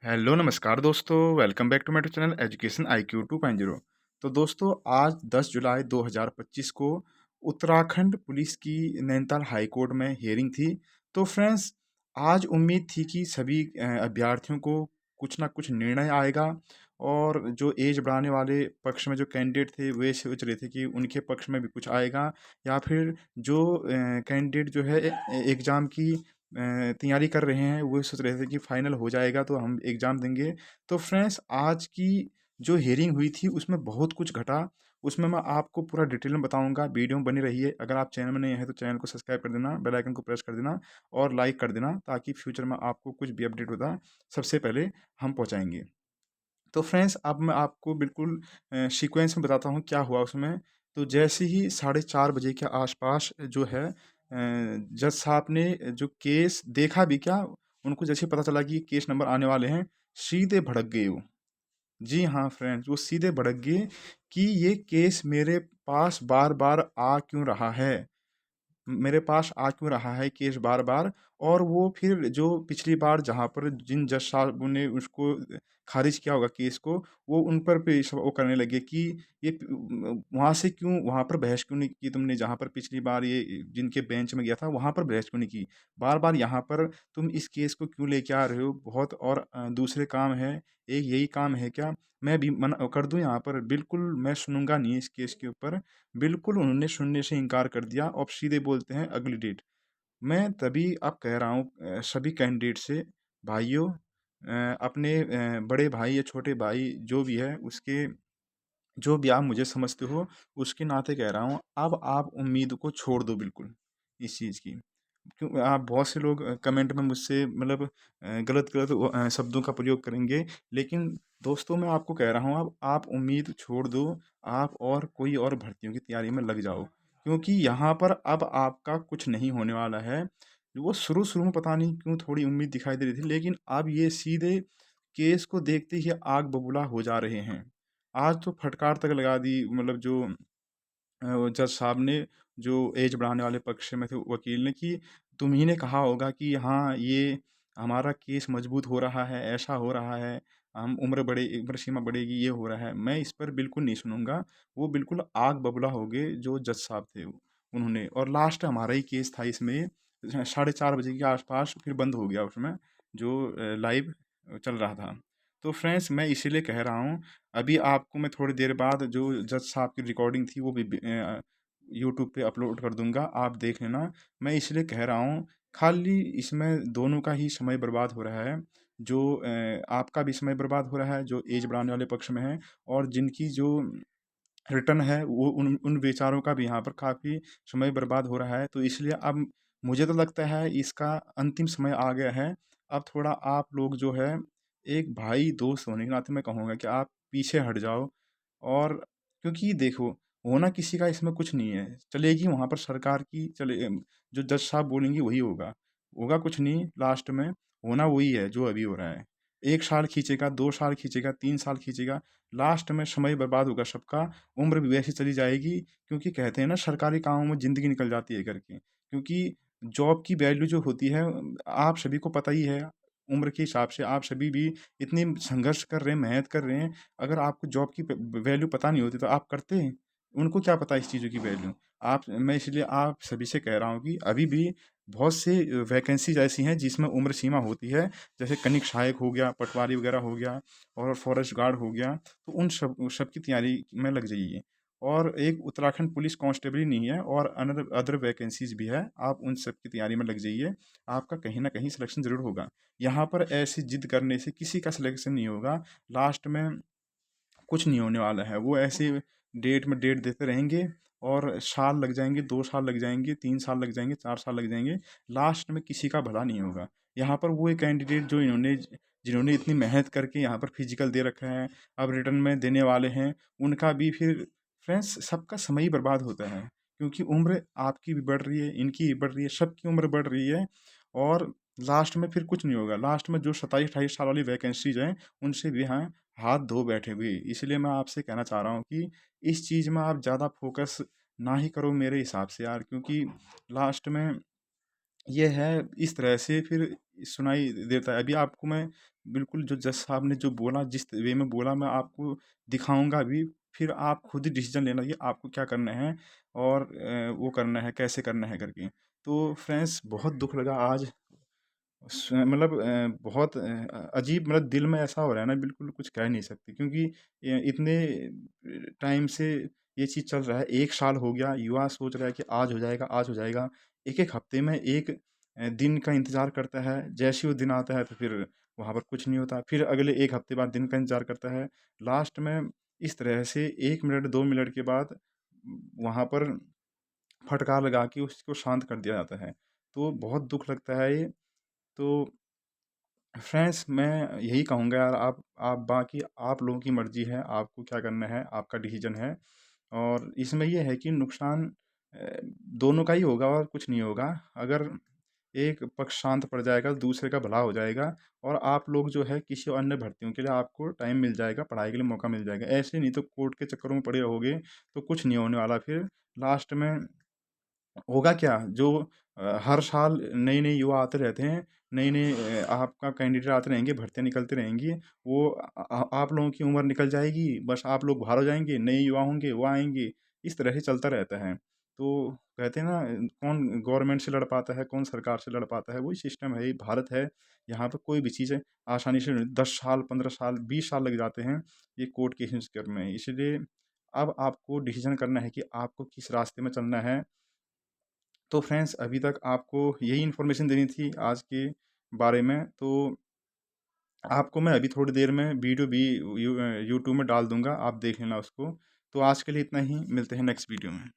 Hello नमस्कार दोस्तों, welcome back to my channel education IQ 2.0। तो दोस्तों आज 10 जुलाई 2025 को उत्तराखंड पुलिस की नैनीताल हाई कोर्ट में हियरिंग थी। तो फ्रेंड्स आज उम्मीद थी कि सभी अभ्यर्थियों को कुछ ना कुछ निर्णय आएगा और जो एज बढ़ाने वाले पक्ष में जो कैंडिडेट थे वे सोच रहे थे कि उनके पक्ष में भी कुछ आएगा या फिर जो कैंडिडेट जो है एग्ज़ाम की तैयारी कर रहे हैं वो सोच रहे थे कि फाइनल हो जाएगा तो हम एग्ज़ाम देंगे। तो फ्रेंड्स आज की जो हियरिंग हुई थी उसमें बहुत कुछ घटा। उसमें मैं आपको पूरा डिटेल में बताऊँगा, वीडियो में बने रहिए। अगर आप चैनल में नए हैं तो चैनल को सब्सक्राइब कर देना, बेल आइकन को प्रेस कर देना और लाइक कर देना ताकि फ्यूचर में आपको कुछ भी अपडेट होता सबसे पहले हम पहुँचाएँगे। तो फ्रेंड्स अब मैं आपको बिल्कुल सीक्वेंस में बताता हूँ क्या हुआ उसमें। तो जैसे ही 4:30 बजे के आसपास जो है जज साहब ने जो केस देखा भी क्या, उनको जैसे ही पता चला कि केस नंबर आने वाले हैं, सीधे भड़क गए वो। जी हाँ फ्रेंड्स, वो सीधे भड़क गए कि ये केस मेरे पास बार-बार आ क्यों रहा है? मेरे पास आ क्यों रहा है केस बार-बार। और वो फिर जो पिछली बार जहाँ पर जिन जज साहब ने उसको खारिज किया होगा केस को, वो उन पर भी वो करने लगे कि ये वहाँ से क्यों, वहाँ पर बहस क्यों नहीं की तुमने, जहाँ पर पिछली बार ये जिनके बेंच में गया था वहाँ पर बहस क्यों नहीं की? बार-बार यहाँ पर तुम इस केस को क्यों लेके आ रहे हो? बहुत और दूसरे काम है, एक यही काम है क्या? मैं भी मना कर दूँ यहाँ पर? बिल्कुल मैं सुनूँगा नहीं इस केस के ऊपर। बिल्कुल उन्होंने सुनने से इनकार कर दिया और सीधे बोलते हैं अगली डेट। मैं तभी अब कह रहा हूँ सभी कैंडिडेट से, भाइयों अपने बड़े भाई या छोटे भाई जो भी है उसके, जो भी आप मुझे समझते हो उसके नाते कह रहा हूँ, अब आप उम्मीद को छोड़ दो बिल्कुल इस चीज़ की। क्यों आप बहुत से लोग कमेंट में मुझसे मतलब गलत-गलत शब्दों का प्रयोग करेंगे, लेकिन दोस्तों मैं आपको कह रहा हूँ अब आप उम्मीद छोड़ दो, आप और कोई और भर्तियों की तैयारी में लग जाओ। क्योंकि यहाँ पर अब आपका कुछ नहीं होने वाला है। वो शुरू-शुरू में पता नहीं क्यों थोड़ी उम्मीद दिखाई दे रही थी, लेकिन अब ये सीधे केस को देखते ही आग बबूला हो जा रहे हैं। आज तो फटकार तक लगा दी, मतलब जो वो जज साहब ने, जो एज बढ़ाने वाले पक्ष में थे वकील ने, कि तुम्ही ने कहा होगा कि हाँ, ये हमारा केस मजबूत हो रहा है, ऐसा हो रहा है, हम उम्र सीमा बढ़ेगी, ये हो रहा है। मैं इस पर बिल्कुल नहीं सुनूँगा। वो बिल्कुल आग बबूला हो गए जो जज साहब थे उन्होंने, और लास्ट हमारा ही केस था इसमें। 4:30 बजे के आस-पास फिर बंद हो गया उसमें जो लाइव चल रहा था। तो फ्रेंड्स मैं इसीलिए कह रहा हूँ, अभी आपको मैं थोड़ी देर बाद जो जज साहब की रिकॉर्डिंग थी वो भी यूट्यूब पे अपलोड कर दूँगा, आप देख लेना। मैं इसलिए कह रहा हूँ, खाली इसमें दोनों का ही समय बर्बाद हो रहा है। जो आपका भी समय बर्बाद हो रहा है, जो एज बढ़ाने वाले पक्ष में है, और जिनकी जो रिटर्न है वो उन उन विचारों का भी यहाँ पर काफ़ी समय बर्बाद हो रहा है। तो इसलिए अब मुझे तो लगता है इसका अंतिम समय आ गया है। अब थोड़ा आप लोग जो है, एक भाई दोस्त होने के नाते मैं कहूँगा कि आप पीछे हट जाओ। और क्योंकि देखो, होना किसी का इसमें कुछ नहीं है। चलेगी वहाँ पर सरकार की, जो जज साहब बोलेंगे वही होगा। होगा कुछ नहीं लास्ट में, होना वही है जो अभी हो रहा है। 1 साल खींचेगा, 2 साल खींचेगा, 3 साल खींचेगा, लास्ट में समय बर्बाद होगा सबका, उम्र भी वैसे चली जाएगी। क्योंकि कहते हैं ना, सरकारी कामों में ज़िंदगी निकल जाती है करके। क्योंकि जॉब की वैल्यू जो होती है, आप सभी को पता ही है, उम्र के हिसाब से आप सभी भी इतनी संघर्ष कर रहे हैं, मेहनत कर रहे हैं। अगर आपको जॉब की वैल्यू पता नहीं होती तो आप करते? उनको क्या पता इस चीज़ों की वैल्यू? आप मैं इसलिए आप सभी से कह रहा हूँ कि अभी भी बहुत से वैकेंसीज़ ऐसी हैं जिसमें उम्र सीमा होती है। जैसे कनिक सहायक हो गया, पटवारी वगैरह हो गया और फॉरेस्ट गार्ड हो गया। तो उन सब की तैयारी में लग जाइए। और एक उत्तराखंड पुलिस कांस्टेबल ही नहीं है, और अनदर अदर वैकेंसीज़ भी है, आप उन सब की तैयारी में लग जाइए। आपका कहीं न कहीं सिलेक्शन ज़रूर होगा। यहाँ पर ऐसी ज़िद करने से किसी का सिलेक्शन नहीं होगा। लास्ट में कुछ नहीं होने वाला है। वो ऐसे डेट में डेट देते रहेंगे और साल लग जाएँगे, 2 साल लग जाएँगे, 3 साल लग जाएँगे, 4 साल लग जाएँगे। लास्ट में किसी का भला नहीं होगा। यहाँ पर वो कैंडिडेट जो जिन्होंने इतनी मेहनत करके यहाँ पर फिज़िकल दे रखा है, अब रिटर्न में देने वाले हैं, उनका भी फिर फ्रेंड्स सबका समय ही बर्बाद होता है। क्योंकि उम्र आपकी भी बढ़ रही है, इनकी भी बढ़ रही है, सबकी उम्र बढ़ रही है, और लास्ट में फिर कुछ नहीं होगा। लास्ट में जो 27-28 साल वाली वैकेंसीज़ हैं, उनसे भी हाँ, हाथ धो बैठे हुए। इसलिए मैं आपसे कहना चाह रहा हूँ कि इस चीज़ में आप ज़्यादा फ़ोकस ना ही करो मेरे हिसाब से यार, क्योंकि लास्ट में ये है, इस तरह से फिर सुनाई देता है। अभी आपको मैं बिल्कुल जो जज साहब ने जो बोला, जिस वे में बोला, मैं आपको दिखाऊँगा भी, फिर आप खुद ही डिसीज़न लेना कि आपको क्या करना है और वो करना है, कैसे करना है करके। तो फ्रेंड्स, बहुत दुःख लगा आज, मतलब बहुत अजीब, मतलब दिल में ऐसा हो रहा है ना, बिल्कुल कुछ कह नहीं सकते, क्योंकि इतने टाइम से ये चीज़ चल रहा है, 1 साल हो गया, युवा सोच रहा है कि आज हो जाएगा, आज हो जाएगा। एक-एक हफ्ते में 1 दिन का इंतज़ार करता है, जैसे ही वो दिन आता है तो फिर वहाँ पर कुछ नहीं होता, फिर अगले 1 हफ्ते बाद दिन का इंतज़ार करता है। लास्ट में इस तरह से 1 मिनट, 2 मिनट के बाद वहाँ पर फटकार लगा के उसको शांत कर दिया जाता है। तो बहुत दुःख लगता है ये। तो फ्रेंड्स, मैं यही कहूँगा यार, आप बाकी आप लोगों की मर्ज़ी है, आपको क्या करना है, आपका डिसीज़न है। और इसमें ये है कि नुकसान दोनों का ही होगा और कुछ नहीं होगा। अगर एक पक्ष शांत पड़ जाएगा, दूसरे का भला हो जाएगा और आप लोग जो है किसी अन्य भर्तियों के लिए आपको टाइम मिल जाएगा, पढ़ाई के लिए मौका मिल जाएगा। ऐसे नहीं तो कोर्ट के चक्करों में पड़े रहोगे, तो कुछ नहीं होने वाला फिर। लास्ट में होगा क्या, जो हर साल नए-नए युवा आते रहते हैं, नए-नए आपका कैंडिडेट आते रहेंगे, भर्तियाँ निकलती रहेंगी, वो आप लोगों की उम्र निकल जाएगी, बस आप लोग बाहर हो जाएँगे, नए युवा होंगे, वो आएँगे, इस तरह से चलता रहता है। तो कहते हैं ना, कौन गवर्नमेंट से लड़ पाता है, कौन सरकार से लड़ पाता है, वही सिस्टम है, ये भारत है, यहाँ पे कोई भी चीज़ है आसानी से नहीं, 10 साल, 15 साल, 20 साल लग जाते हैं, ये कोर्ट केसेस करने में। इसलिए अब आपको डिसीज़न करना है कि आपको किस रास्ते में चलना है। तो फ्रेंड्स, अभी तक आपको यही इन्फॉर्मेशन देनी थी आज के बारे में। तो आपको मैं अभी थोड़ी देर में वीडियो भी यूट्यूब में डाल दूँगा, आप देख लेना उसको। तो आज के लिए इतना ही, मिलते हैं नेक्स्ट वीडियो में।